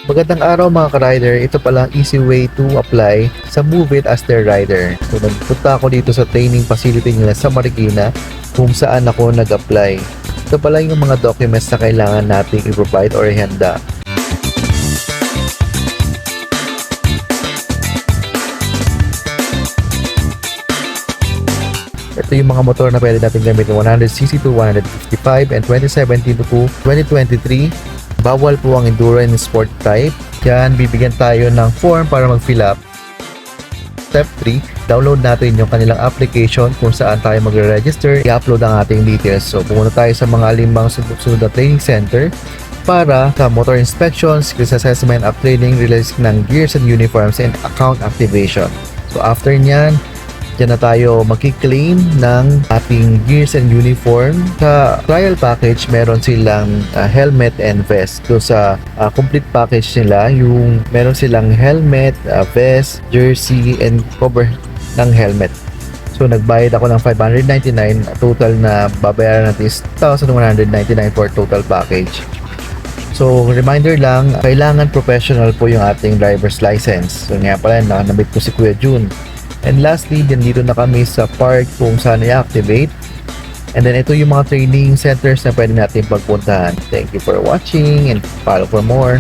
Magandang araw mga ka-rider, ito pala ang easy way to apply sa Move It as their rider. So nagpunta ako dito sa training facility nila sa Marikina kung saan ako nag-apply. Ito pala yung mga documents na kailangan nating i-provide or ihanda. Ito yung mga motor na pwede natin gamitin, 100cc to 155 and 2017 to 2023. Bawal po ang endurance sport type. Yan, bibigyan tayo ng form para mag-fill up. Step 3, download natin yung kanilang application kung saan tayo magre-register. I-upload ang ating details. So, pumunta tayo sa mga 5 sunod-sunod na training center para sa motor inspection, skills assessment, uptraining, release ng gears and uniforms, and account activation. So, after nyan, dyan na tayo magki-claim ng ating gears and uniform. Sa trial package, meron silang helmet and vest. So sa complete package nila, yung meron silang helmet, vest, jersey, and cover ng helmet. So nagbayad ako ng 599. Total na babayaran natin is 1,199 for total package. So reminder lang, kailangan professional po yung ating driver's license. So nga pala, nakanabit ko si Kuya June. And lastly, dito na kami sa park kung saan i-activate. And then ito yung mga training centers na pwede natin pagpuntahan. Thank you for watching and follow for more.